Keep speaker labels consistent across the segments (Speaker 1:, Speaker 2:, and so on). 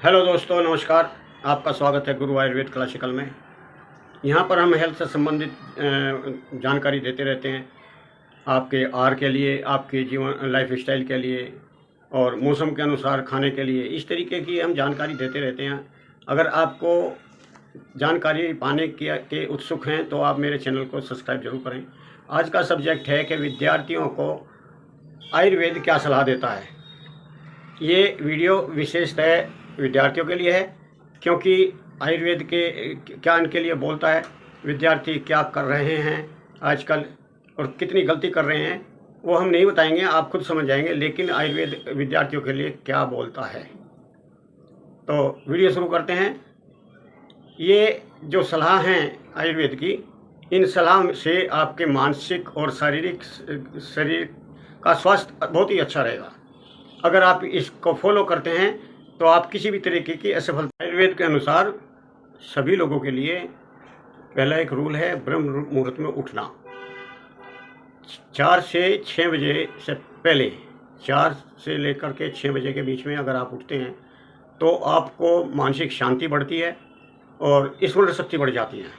Speaker 1: Hello दोस्तों, नमस्कार। आपका स्वागत है गुरु आयुर्वेद क्लासिकल में। यहाँ पर हम हेल्थ से संबंधित जानकारी देते रहते हैं, आपके आहार के लिए, आपके जीवन लाइफ स्टाइल के लिए और मौसम के अनुसार खाने के लिए। इस तरीके की हम जानकारी देते रहते हैं। अगर आपको जानकारी पाने के उत्सुक हैं तो आप मेरे चैनल को सब्सक्राइब जरूर करें। आज का सब्जेक्ट है कि विद्यार्थियों को आयुर्वेद क्या सलाह देता है। ये वीडियो विशेषतः विद्यार्थियों के लिए है, क्योंकि आयुर्वेद के क्या इनके लिए बोलता है, विद्यार्थी क्या कर रहे हैं आजकल और कितनी गलती कर रहे हैं, वो हम नहीं बताएंगे, आप खुद समझ जाएंगे। लेकिन आयुर्वेद विद्यार्थियों के लिए क्या बोलता है, तो वीडियो शुरू करते हैं। ये जो सलाह हैं आयुर्वेद की, इन सलाह से आपके मानसिक और शरीर का स्वास्थ्य बहुत ही अच्छा रहेगा। अगर आप इसको फॉलो करते हैं तो आप किसी भी तरीके की असफलता। आयुर्वेद के अनुसार सभी लोगों के लिए पहला एक रूल है, ब्रह्म मुहूर्त में उठना। 4 से 6 बजे से पहले, 4 से लेकर के 6 बजे के बीच में अगर आप उठते हैं तो आपको मानसिक शांति बढ़ती है और स्मरण शक्ति बढ़ जाती है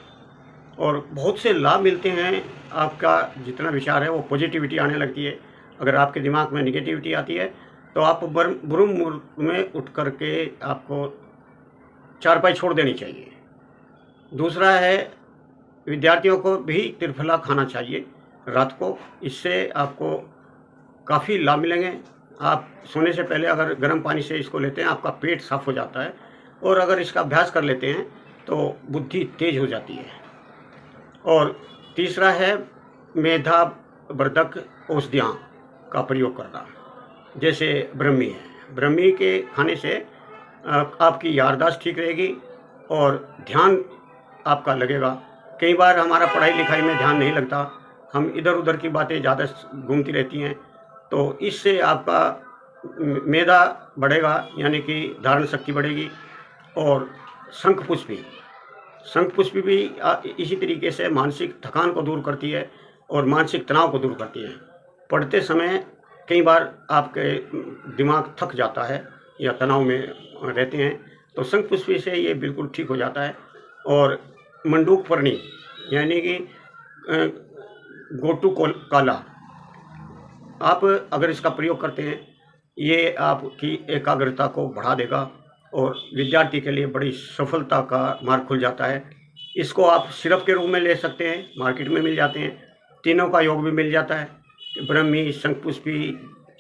Speaker 1: और बहुत से लाभ मिलते हैं। आपका जितना विचार है वो पॉजिटिविटी आने लगती है। अगर आपके दिमाग में निगेटिविटी आती है तो आप ब्रह्म मुहूर्त में उठ करके आपको चारपाई छोड़ देनी चाहिए। दूसरा है, विद्यार्थियों को भी त्रिफला खाना चाहिए रात को। इससे आपको काफ़ी लाभ मिलेंगे। आप सोने से पहले अगर गर्म पानी से इसको लेते हैं, आपका पेट साफ हो जाता है और अगर इसका अभ्यास कर लेते हैं तो बुद्धि तेज हो जाती है। और तीसरा है, मेधा वर्धक औषधियाँ का प्रयोग करना, जैसे ब्रह्मी है। ब्रह्मी के खाने से आपकी याददाश्त ठीक रहेगी और ध्यान आपका लगेगा। कई बार हमारा पढ़ाई लिखाई में ध्यान नहीं लगता, हम इधर उधर की बातें ज़्यादा घूमती रहती हैं, तो इससे आपका मेधा बढ़ेगा, यानी कि धारण शक्ति बढ़ेगी। और शंख पुष्पी भी इसी तरीके से मानसिक थकान को दूर करती है और मानसिक तनाव को दूर करती है। पढ़ते समय कई बार आपके दिमाग थक जाता है या तनाव में रहते हैं, तो शंख पुष्पी से ये बिल्कुल ठीक हो जाता है। और मंडूक पर्णी, यानी कि गोटू काला, आप अगर इसका प्रयोग करते हैं, ये आपकी एकाग्रता को बढ़ा देगा और विद्यार्थी के लिए बड़ी सफलता का मार्ग खुल जाता है। इसको आप सिरप के रूप में ले सकते हैं, मार्केट में मिल जाते हैं। तीनों का योग भी मिल जाता है, ब्रह्मी, शंखपुष्पी,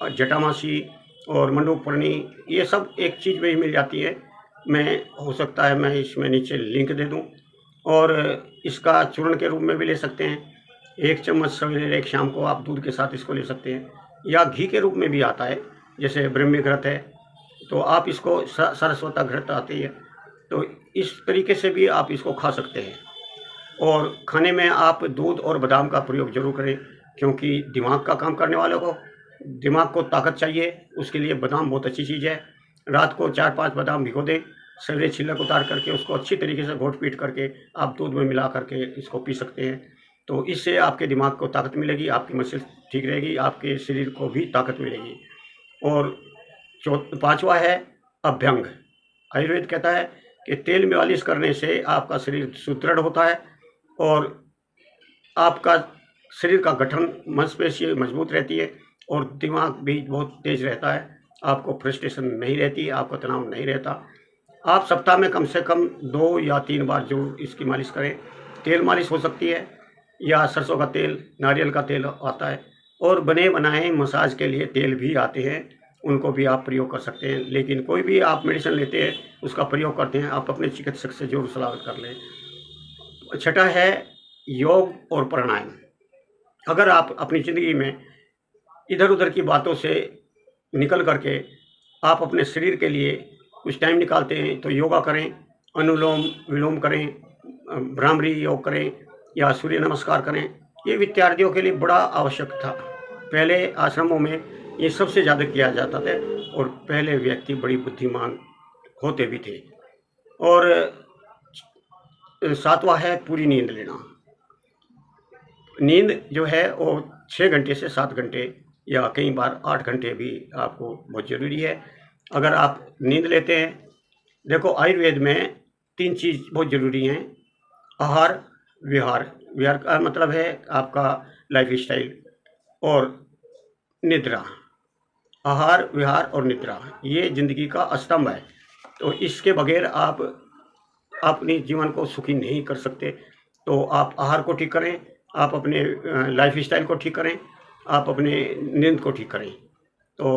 Speaker 1: जटामासी और मंडूकपर्णी, ये सब एक चीज़ में ही मिल जाती है। मैं हो सकता है मैं इसमें नीचे लिंक दे दूं। और इसका चूर्ण के रूप में भी ले सकते हैं। 1 चम्मच सवेरे 1 शाम को आप दूध के साथ इसको ले सकते हैं, या घी के रूप में भी आता है, जैसे ब्रह्मी घृत है तो आप इसको सरस्वता घृत आती है, तो इस तरीके से भी आप इसको खा सकते हैं। और खाने में आप दूध और बादाम का प्रयोग जरूर करें, क्योंकि दिमाग का काम करने वालों को, दिमाग को ताकत चाहिए, उसके लिए बादाम बहुत अच्छी चीज़ है। रात को 4-5 बादाम भिगो दें, सवेरे छिलक उतार करके उसको अच्छी तरीके से घोट पीट करके आप दूध में मिला करके इसको पी सकते हैं। तो इससे आपके दिमाग को ताकत मिलेगी, आपकी मसल ठीक रहेगी, आपके शरीर को भी ताकत मिलेगी। और 5वां है अभ्यंग। आयुर्वेद कहता है कि तेल मालिश करने से आपका शरीर सुदृढ़ होता है और आपका शरीर का गठन, मांसपेशी मजबूत रहती है और दिमाग भी बहुत तेज रहता है। आपको फ्रस्ट्रेशन नहीं रहती, आपको तनाव नहीं रहता। आप सप्ताह में कम से कम 2 या 3 बार जरूर इसकी मालिश करें। तेल मालिश हो सकती है या सरसों का तेल, नारियल का तेल आता है, और बने बनाए मसाज के लिए तेल भी आते हैं, उनको भी आप प्रयोग कर सकते हैं। लेकिन कोई भी आप मेडिसिन लेते हैं, उसका प्रयोग करते हैं, आप अपने चिकित्सक से जरूर सलाह कर लें। छठा है योग और प्राणायाम। अगर आप अपनी ज़िंदगी में इधर उधर की बातों से निकल करके आप अपने शरीर के लिए कुछ टाइम निकालते हैं, तो योगा करें, अनुलोम विलोम करें, भ्रामरी योग करें या सूर्य नमस्कार करें। ये विद्यार्थियों के लिए बड़ा आवश्यक था। पहले आश्रमों में ये सबसे ज़्यादा किया जाता था और पहले व्यक्ति बड़ी बुद्धिमान होते भी थे। और 7वां है पूरी नींद लेना। नींद जो है वो 6 घंटे से 7 घंटे या कई बार 8 घंटे भी आपको बहुत ज़रूरी है। अगर आप नींद लेते हैं देखो, आयुर्वेद में 3 चीज़ बहुत ज़रूरी हैं। आहार, विहार। विहार का मतलब है आपका लाइफ़स्टाइल और निद्रा। आहार, विहार और निद्रा, ये ज़िंदगी का स्तंभ है। तो इसके बगैर आप अपने जीवन को सुखी नहीं कर सकते। तो आप आहार को ठीक करें, आप अपने लाइफ़स्टाइल को ठीक करें, आप अपने नींद को ठीक करें। तो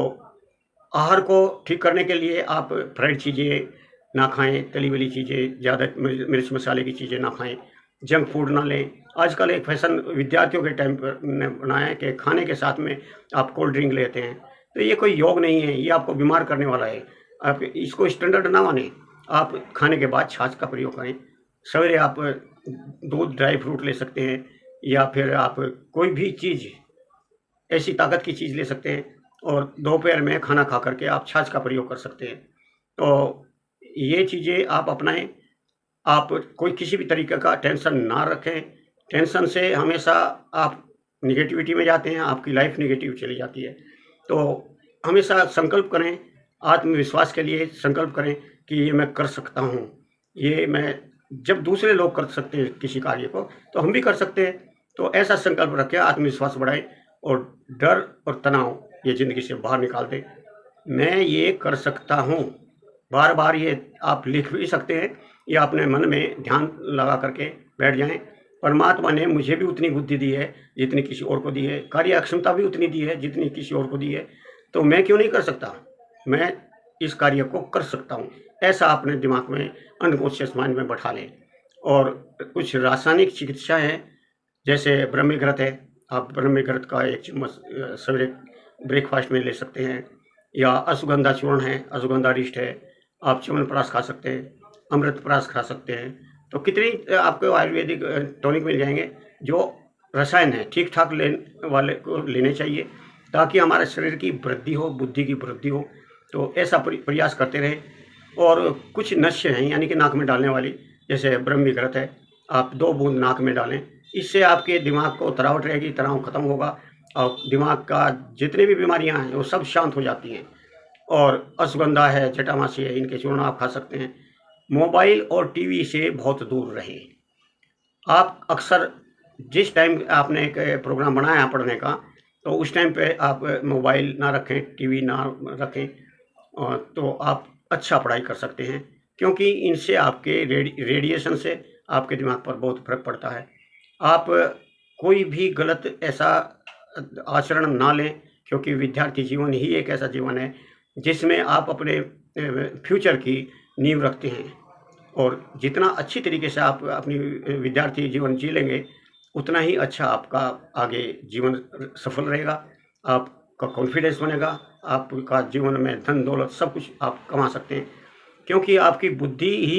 Speaker 1: आहार को ठीक करने के लिए आप फ्राइड चीज़ें ना खाएँ, तली वाली चीज़ें, ज़्यादा मिर्च मसाले की चीज़ें ना खाएँ, जंक फूड ना लें। आजकल एक फ़ैशन विद्यार्थियों के टाइम पर ने बनाया है कि खाने के साथ में आप कोल्ड ड्रिंक लेते हैं। तो ये कोई योग नहीं है, ये आपको बीमार करने वाला है। आप इसको स्टैंडर्ड ना मानें। आप खाने के बाद छाछ का प्रयोग करें। सवेरे आप दूध, ड्राई फ्रूट ले सकते हैं या फिर आप कोई भी चीज़, ऐसी ताकत की चीज़ ले सकते हैं और दोपहर में खाना खा कर के आप छाछ का प्रयोग कर सकते हैं। तो ये चीज़ें आप अपनाएँ। आप कोई किसी भी तरीके का टेंशन ना रखें। टेंशन से हमेशा आप नेगेटिविटी में जाते हैं, आपकी लाइफ़ नेगेटिव चली जाती है। तो हमेशा संकल्प करें, आत्मविश्वास के लिए संकल्प करें कि ये मैं कर सकता हूँ। ये मैं जब दूसरे लोग कर सकते हैं किसी कार्य को, तो हम भी कर सकते हैं। तो ऐसा संकल्प रखें, आत्मविश्वास बढ़ाएँ और डर और तनाव ये ज़िंदगी से बाहर निकाल दें। मैं ये कर सकता हूँ। बार-बार ये आप लिख भी सकते हैं या अपने मन में ध्यान लगा करके बैठ जाएँ। परमात्मा ने मुझे भी उतनी बुद्धि दी है, जितनी किसी और को दी है। कार्य क्षमता भी उतनी दी है, जितनी किसी और को दी है। तो मैं क्यों नहीं कर सकता? मैं इस कार्य को कर सकता हूँ। ऐसा अपने दिमाग में, अनकॉन्शियस माइंड में बैठा लें। और कुछ रासायनिक चिकित्सा है, जैसे ब्रह्मीघृत है। आप ब्रह्मीघृत का 1 चम्मच सवेरे ब्रेकफ़ास्ट में ले सकते हैं या अश्वगंधा चूर्ण है, अश्वगंधा अरिष्ट है। आप च्यवनप्राश खा सकते हैं, अमृतप्राश खा सकते हैं। तो कितनी आपको आयुर्वेदिक टॉनिक मिल जाएँगे, जो रसायन है, ठीक-ठाक वाले को लेने चाहिए, ताकि हमारे शरीर की वृद्धि हो, बुद्धि की वृद्धि हो। तो ऐसा प्रयास करते रहें। और कुछ नस्य हैं, यानी कि नाक में डालने वाली, जैसे ब्रह्मीघृत है, आप 2 बूँद नाक में डालें। इससे आपके दिमाग को तरावट रहेगी, तनाव खत्म होगा और दिमाग का जितनी भी बीमारियाँ हैं, वो सब शांत हो जाती हैं। और अश्वगंधा है, जटामासी है, इनके चूर्ण आप खा सकते हैं। मोबाइल और टीवी से बहुत दूर रहें। आप अक्सर जिस टाइम आपने एक प्रोग्राम बनाया है पढ़ने का, तो उस टाइम पे आप मोबाइल ना रखें, टीवी ना रखें। तो आप अच्छा पढ़ाई कर सकते हैं, क्योंकि इनसे आपके रेडिएशन से आपके दिमाग पर बहुत फ़र्क पड़ता है। आप कोई भी गलत ऐसा आचरण ना लें, क्योंकि विद्यार्थी जीवन ही एक ऐसा जीवन है जिसमें आप अपने फ्यूचर की नींव रखते हैं। और जितना अच्छी तरीके से आप अपनी विद्यार्थी जीवन जी लेंगे, उतना ही अच्छा आपका आगे जीवन सफल रहेगा। आपका कॉन्फिडेंस बनेगा, आपका जीवन में धन-दौलत सब कुछ आप कमा सकते हैं, क्योंकि आपकी बुद्धि ही